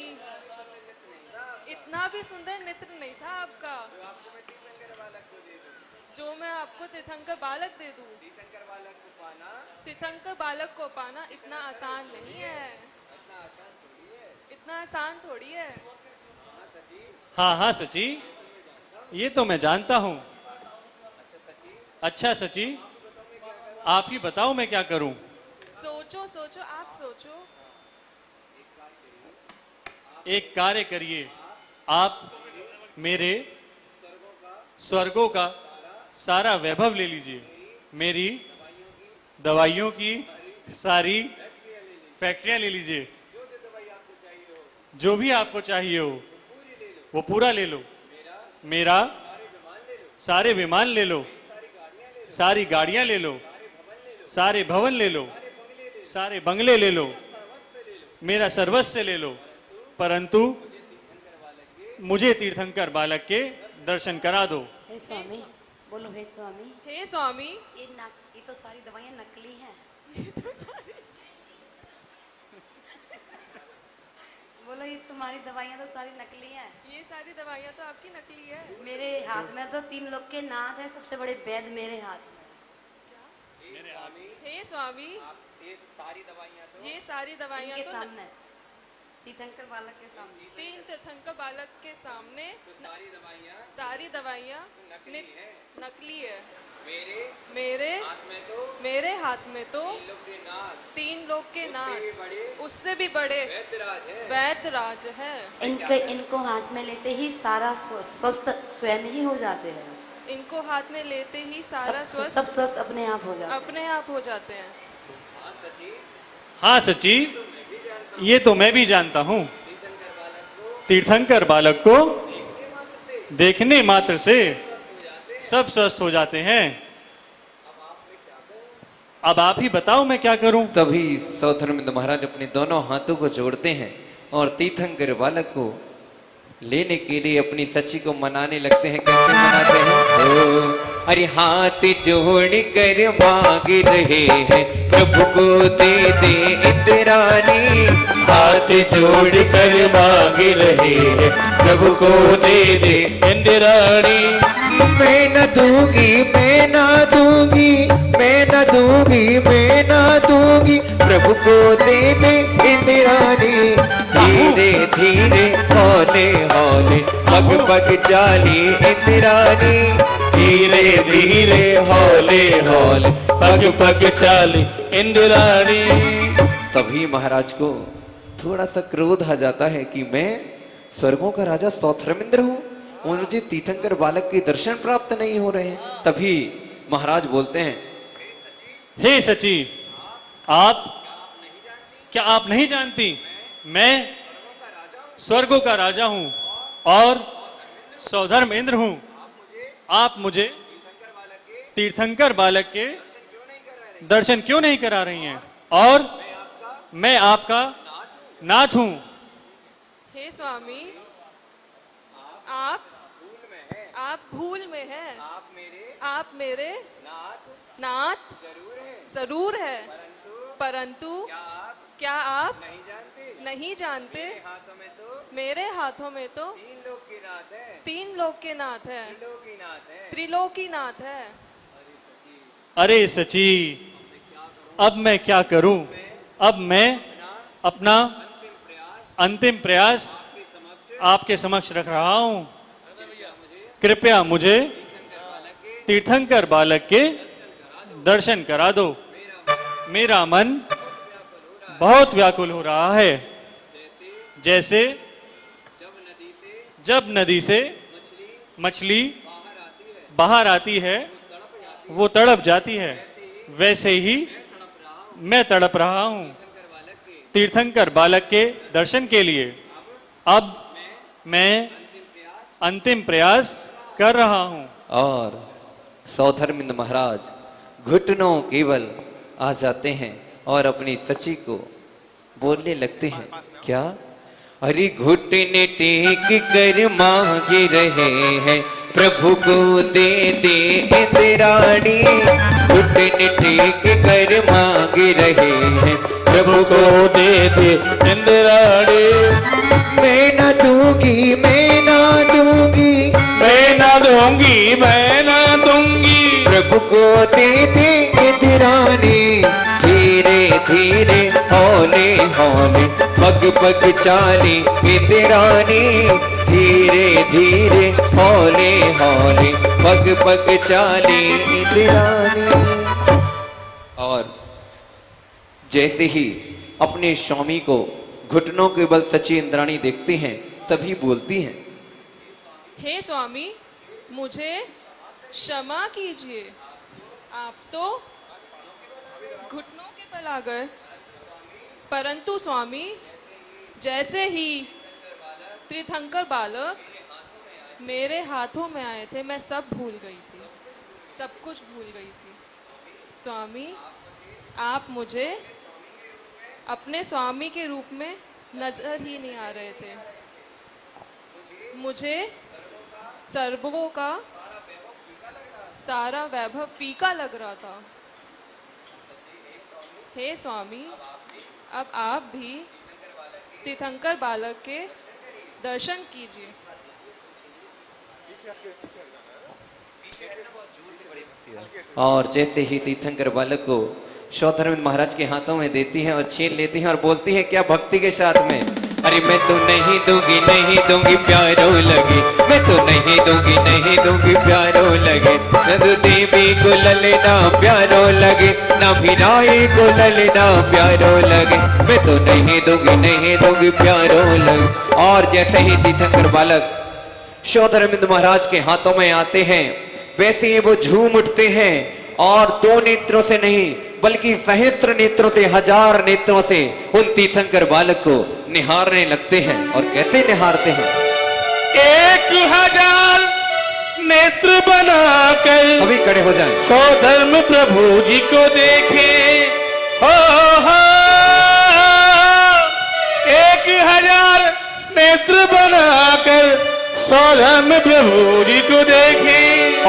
इतना भी सुंदर नृत्य नहीं था आपका जो मैं आपको तीर्थंकर बालक दे दूं। तीर्थंकर बालक को पाना इतना आसान नहीं है, इतना आसान थोड़ी है। हाँ हाँ सची, ये तो मैं जानता हूँ। अच्छा सची, आप ही बताओ मैं क्या करूं? सोचो सोचो, आप सोचो। एक कार्य करिए, आप मेरे स्वर्गों का सारा वैभव ले लीजिए, मेरी दवाइयों की सारी फैक्ट्रियां ले लीजिए, जो भी आपको चाहिए हो वो पूरा ले लो। मेरा सारे विमान ले लो, सारी गाड़ियां ले लो, सारे भवन ले लो, सारे बंगले ले लो, मेरा सर्वस्व ले लो, परंतु मुझे तीर्थंकर बालक के दर्शन करा दो। हे स्वामी, बोलो हे स्वामी। हे स्वामी, ये तो सारी दवाइयाँ नकली हैं। बोलो ये तुम्हारी दवाइयाँ तो सारी नकली हैं। ये सारी दवाइयाँ तो आपकी नकली है। मेरे हाथ में तो 3 लोग के नाथ है, सबसे बड़े वैद्य मेरे हाथ में। हे स्वामी, ये सारी दवाइयाँ के तो सामने, तीर्थंकर बालक के सामने, 3 तीर्थंकर बालक के सामने सारी दवाइयाँ नकली है। मेरे हाथ में तो 3 लोग के नाथ, उससे भी बड़े वैद्य राज है। इनको हाथ में लेते ही सारा स्वस्थ स्वयं ही हो जाते हैं। इनको हाथ में लेते ही सारा सब स्वस्थ अपने आप हो जाते हैं। हाँ सची, ये तो मैं भी जानता हूँ। तीर्थंकर बालक को देखने मात्र से सब स्वस्थ हो जाते हैं। अब आप ही बताओ मैं क्या करूं? तभी सौधर्मिंद महाराज अपने दोनों हाथों को जोड़ते हैं और तीर्थंकर बालक को लेने के लिए अपनी सची को मनाने लगते हैं। कैसे मनाते हैं? अरे हाथ जोड़ कर मांग रहे हैं, प्रभु को दे दे इंद्राणी। हाथ जोड़ कर मांग रहे हैं, प्रभु को दे दे इंद्राणी। मैं न दूंगी, मैं न दूंगी, मैं न दूंगी, मैं न दूंगी, प्रभु को दे दे इंद्राणी। धीरे धीरे हौले हौले पग पग चाली इंद्राणी। धीरे धीरे हौले हौले पग पग चाली इंद्राणी। तभी महाराज को थोड़ा सा क्रोध आ जाता है कि मैं स्वर्गों का राजा सौधर्मिंद्र हूँ और मुझे तीर्थंकर बालक के दर्शन प्राप्त नहीं हो रहे हैं। तभी महाराज बोलते हैं, हे सची, क्या आप नहीं जानती? मैं स्वर्गों का राजा हूं और सौधर्म इंद्र हूं। आप मुझे तीर्थंकर बालक के दर्शन क्यों नहीं करा रही हैं? और मैं आपका नाथ हूं। हे स्वामी, आप भूल में हैं। आप मेरे नाथ जरूर है, परंतु क्या आप नहीं जानते मेरे हाथों में तो तीन लोक के नाथ है, त्रिलोकीनाथ है। अरे सची, अब मैं क्या करूं? अब मैं अपना अंतिम प्रयास आपके समक्ष रख रहा हूं। कृपया मुझे तीर्थंकर बालक के दर्शन करा दो। मेरा मन बहुत व्याकुल हो रहा है। जैसे जब नदी से मछली बाहर आती है वो तड़प जाती है, वैसे ही मैं तड़प रहा हूं तीर्थंकर बालक के दर्शन के लिए। अब मैं अंतिम प्रयास कर रहा हूं। और सौधर्मिंद महाराज घुटनों केवल आ जाते हैं और अपनी सची को बोलने लगते हैं। क्या? अरे घुटने टेक कर मांगे रहे हैं, प्रभु को दे दे इंद्राणी। घुटने टेक कर मांगे रहे हैं, प्रभु को दे दे इंद्राणी। मैं ना दूंगी, मैं ना दूंगी, मैं ना दूंगी, मैं ना दूंगी। प्रभु को दे दे इंद्राणी। धीरे धीरे हौले हौले पग पग चाली इंद्राणी। धीरे धीरे हौले हौले पग पग चाली इंद्राणी। और जैसे ही अपने स्वामी को घुटनों के बल सची इंद्राणी देखती हैं, तभी बोलती हैं। हे स्वामी, मुझे क्षमा कीजिए। आप तो घुटनों के बल आ गए, परंतु स्वामी जैसे ही तीर्थंकर बालक मेरे हाथों में आए थे, मैं सब भूल गई थी, सब कुछ भूल गई थी। स्वामी, आप मुझे अपने स्वामी के रूप में नजर ही नहीं आ रहे थे। मुझे सर्वों का सारा वैभव फीका लग रहा था। हे स्वामी, अब आप भी तीर्थंकर बालक के दर्शन कीजिए। और जैसे ही तीर्थंकर बालक को सौधर्मिंद महाराज के हाथों में देती हैं और छीन लेती हैं और बोलती हैं क्या भक्ति के साथ में। अरे मैं तो नहीं दूंगी, नहीं दूंगी, प्यारो लगे। मैं तो नहीं दूंगी, नहीं दूंगी, प्यारो लगे। न तो देवी को ललना प्यारो लगे, ना भिराई को ललना प्यारो लगे। मैं तो नहीं दूंगी, नहीं दूंगी, प्यारो लगे। और जैसे ही तीर्थंकर बालक सौधर्मिंद महाराज के हाथों में आते हैं, वैसे ही वो झूम उठते हैं और दो नेत्रों से नहीं बल्कि सहस्त्र नेत्रों से, हजार नेत्रों से उन तीर्थंकर बालक को निहारने लगते हैं। और कैसे निहारते हैं? 1000 नेत्र बनाकर अभी खड़े हो जाएं। सौधर्म प्रभु जी को देखे। हो 1000 नेत्र बनाकर सौधर्म प्रभु जी को देखे।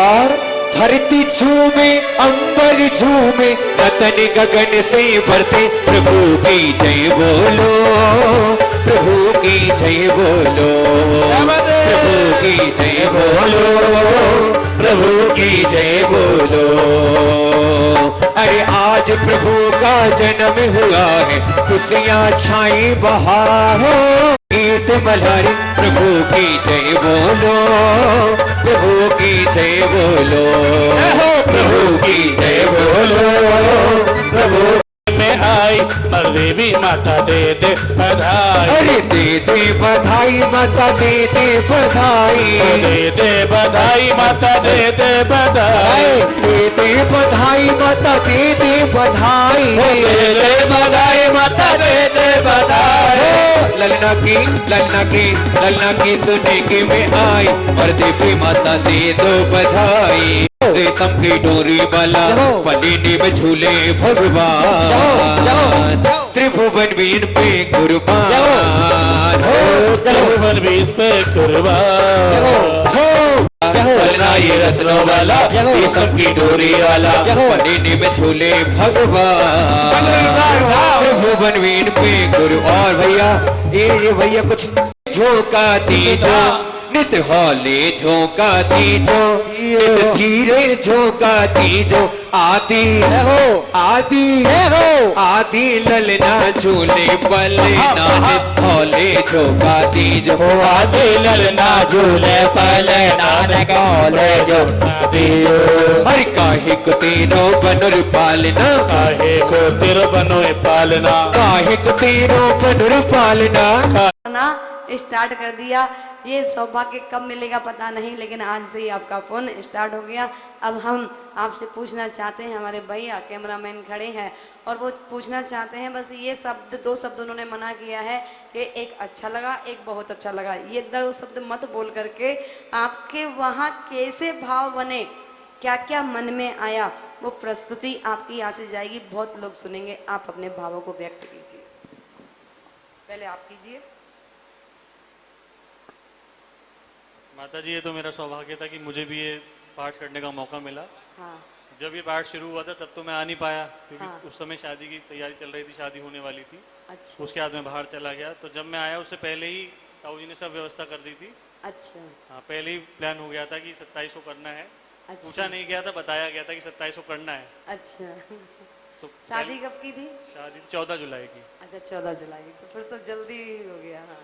और धरती झूमे, अंबर झूमे, रतन गगन से भरते। प्रभु की जय बोलो, प्रभु की जय बोलो, प्रभु की जय बोलो, प्रभु की जय बोलो। अरे आज प्रभु का जन्म हुआ है, खुशियाँ छाई बहारो। गीत मल्हारी, प्रभु की जय बोलो, प्रभु की जय बोलो, प्रभु की जय बोलो, प्रभु में आई देवी माता दे दे बधाई। अरे दे दे बधाई माता, दे दे बधाई, दे दे बधाई माता, दे दे बधाई। दे दे बधाई माता, दे दे बधाई, दे दे बधाई माता, दे दे बधाई। ललना की, ललना की, ललना की सुने के में आई और देवी माता दे दो बधाई। रेशम की डोरी वाला पनीनी में झूले भगवान त्रिभुवन भी इन पे कुर्बान हो त्रिभुवन भी इस पे कुर्बान चलना ये रत्नों वाला रेशम की डोरी वाला पनीनी में झूले भगवान त्रिभुवन भी इन पे गुरु। और भैया ये भैया कुछ झोंका दीजो नित हौले झोंका दीजो नित धीरे झोंका दीजो आदि आदि आदि ललना झूले पलना नित हौले झोंका दीजो आदि ललना झूले पलना निकाले झोंका दीजो हर काहे को तेरो बनुर पालना काहे को तेरो बनोए पालना काहे को तेरो बनुर पालना ना स्टार्ट कर दिया। ये सौभाग्य कब मिलेगा पता नहीं, लेकिन आज से ही आपका पुण्य स्टार्ट हो गया। अब हम आपसे पूछना चाहते हैं, हमारे भैया कैमरामैन खड़े हैं और वो पूछना चाहते हैं, बस ये शब्द दो शब्द उन्होंने मना किया है कि एक अच्छा लगा एक बहुत अच्छा लगा। ये दो शब्द मत बोल करके आपके वहाँ कैसे भाव बने, क्या क्या मन में आया, वो प्रस्तुति आपकी यहाँ से जाएगी, बहुत लोग सुनेंगे। आप अपने भावों को व्यक्त कीजिए, पहले आप कीजिए। माता जी, ये तो मेरा सौभाग्य था कि मुझे भी ये पाठ करने का मौका मिला। हाँ जब ये पाठ शुरू हुआ था तब तो मैं आ नहीं पाया, क्योंकि हाँ। उस समय शादी की तैयारी चल रही थी, शादी होने वाली थी। अच्छा उसके बाद मैं बाहर चला गया, तो जब मैं आया उससे पहले ही ताऊ जी ने सब व्यवस्था कर दी थी। अच्छा हाँ, पहले ही प्लान हो गया था कि 27 को करना है। अच्छा। पूछा नहीं गया था, बताया गया था कि 27 को करना है। अच्छा तो शादी कब की थी? शादी 14 जुलाई की। अच्छा 14 जुलाई की, तो फिर तो जल्दी हो गया। हाँ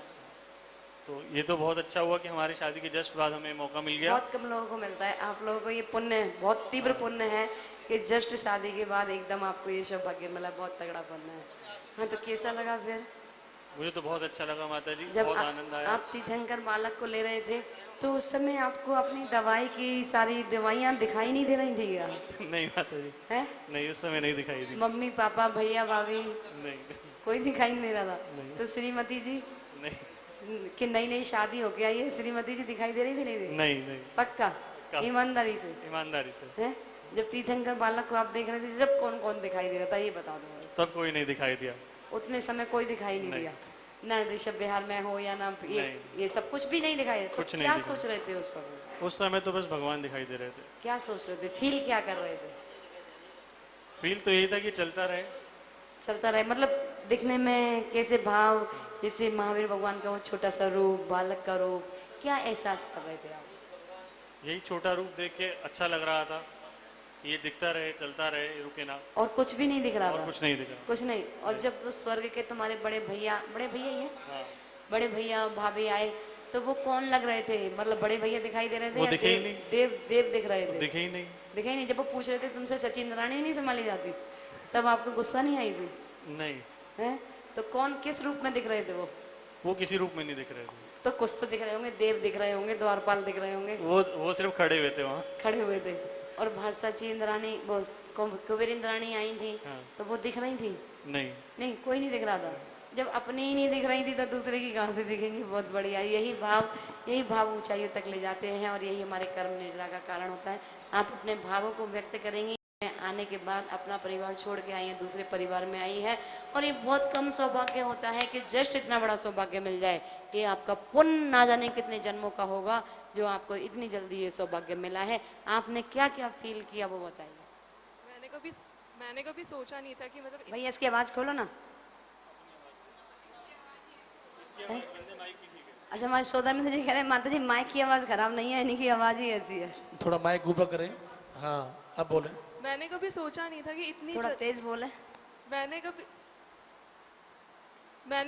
तो ये तो बहुत अच्छा हुआ कि हमारी शादी के जस्ट बाद हमें मौका मिल गया। बहुत कम लोगों को मिलता है, आप लोगों को ये पुण्य बहुत तीव्र पुण्य है कि जस्ट शादी के बाद एकदम आपको ये सौभाग्य मिला, बहुत तगड़ा पुण्य है। हाँ तो कैसा लगा फिर मुझे तो बहुत अच्छा लगा माता जी, जब बहुत आनंद आया। आप तीर्थंकर बालक को ले रहे थे तो उस समय आपको अपनी दवाई की सारी दवाइयाँ दिखाई नहीं दे रही थी क्या? नहीं माता जी, है नहीं उस समय नहीं दिखाई दी। मम्मी पापा भैया भाभी नहीं कोई दिखाई नहीं दे रहा था? तो श्रीमती जी नहीं कि नई नई शादी हो गया, ये श्रीमती जी दिखाई दे रही थी नहीं? नहीं नहीं पक्का ईमानदारी से ईमानदारी से। है? जब तीर्थंकर बालक को आप देख रहे थे जब कौन कौन दिखाई दे रहा था ये बता दो बस। तब कोई नहीं दिखाई दिया। उतने समय कोई दिखाई नहीं नहीं। दिया, ना ऋषभ बिहार में हो या ना ये सब कुछ भी नहीं दिखाई। तो कुछ नहीं क्या दिखाई। सोच रहे थे उस समय? उस समय तो बस भगवान दिखाई दे रहे थे। क्या सोच रहे थे, फील क्या कर रहे थे? फील तो यही था कि चलता रहे। चलता रहे मतलब दिखने में कैसे भाव, जैसे महावीर भगवान का वो छोटा सा रूप, बालक का रूप, क्या एहसास कर रहे थे आप? यही छोटा रूप देख के अच्छा लग रहा था, ये दिखता रहे, चलता रहे, रुके ना। और कुछ भी नहीं दिख रहा और था? कुछ नहीं दिखा। कुछ नहीं। और जब वो स्वर्ग के तुम्हारे बड़े भैया ही हैं, हाँ, बड़े भैया भाभी आए तो वो कौन लग रहे थे? मतलब बड़े भैया दिखाई दे रहे थे वो या दिखे ही देव, नहीं। देव देव दिख रहे थे? दिखे ही नहीं। दिखे ही नहीं। जब वो पूछ रहे थे तुमसे सचिन रानी नहीं संभाली जाती, तब आपको गुस्सा नहीं आई थी? नहीं, है? तो कौन किस रूप में दिख रहे थे वो किसी रूप में नहीं दिख रहे थे। तो कुछ तो दिख रहे होंगे, देव दिख रहे होंगे, द्वारपाल दिख रहे होंगे, वो सिर्फ खड़े हुए थे वहाँ। खड़े हुए थे। और सचिन इंद्राणी वो कुबेर इंद्राणी आई थी, हाँ। तो वो दिख रही थी? नहीं, नहीं, कोई नहीं दिख रहा था। जब अपनी ही नहीं दिख रही थी तो दूसरे की कहाँ से दिखेंगी? बहुत बढ़िया। यही भाव ऊंचाइयों तक ले जाते हैं और यही हमारे कर्म निर्जला का कारण होता है। आप अपने भावों को व्यक्त करेंगे। आने के बाद अपना परिवार छोड़ के आई है, दूसरे परिवार में आई है, और ये बहुत कम सौभाग्य होता है कि जस्ट इतना बड़ा सौभाग्य मिल जाए। ये आपका पुण्य ना जाने कितने जन्मों का होगा जो आपको इतनी जल्दी ये सौभाग्य मिला है। आपने क्या क्या फील किया वो बताइए। मैंने कभी सोचा नहीं था कि मतलब भैया इसकी आवाज खोलो ना। अच्छा हमारे सौदामित्र जी कह रहे हैं माता जी माइक की आवाज खराब नहीं है, इन्हीं की आवाज ही ऐसी है। थोड़ा माइक ऊपर करें। हाँ अब बोले। मैंने कभी सोचा नहीं था कि थोड़ा तेज बोले। मैंने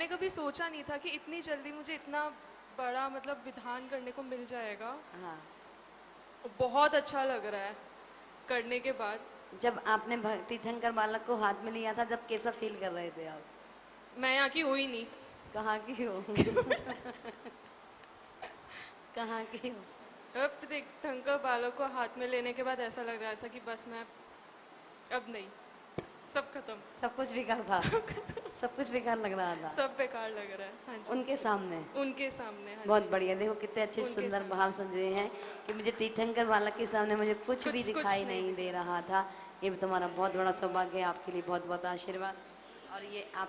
कभी सोचा नहीं था कि इतनी जल्दी मुझे इतना बड़ा मतलब विधान करने को मिल जाएगा। हाँ बहुत अच्छा लग रहा है करने के बाद। जब आपने तीर्थंकर बालक को हाथ में लिया था तब कैसा फील कर रहे थे आप? मैं यहाँ की हुई नहीं। कहाँ की हो? कहाँ की हो? अब तीर्थंकर बालक को हाथ में लेने के बाद ऐसा लग रहा था कि बस मैं अब नहीं। सब खत्म, सब कुछ बेकार था, सब कुछ बेकार लग रहा था सब बेकार लग रहा है। हाँ जी, उनके सामने। उनके सामने। हाँ बहुत बढ़िया, देखो कितने अच्छे उनके सुंदर सामने। भाव संजोए हैं कि मुझे तीर्थंकर बालक के सामने मुझे कुछ भी कुछ दिखाई नहीं नहीं दे रहा था। ये तुम्हारा बहुत बड़ा सौभाग्य है, आपके लिए बहुत बहुत आशीर्वाद। और ये आप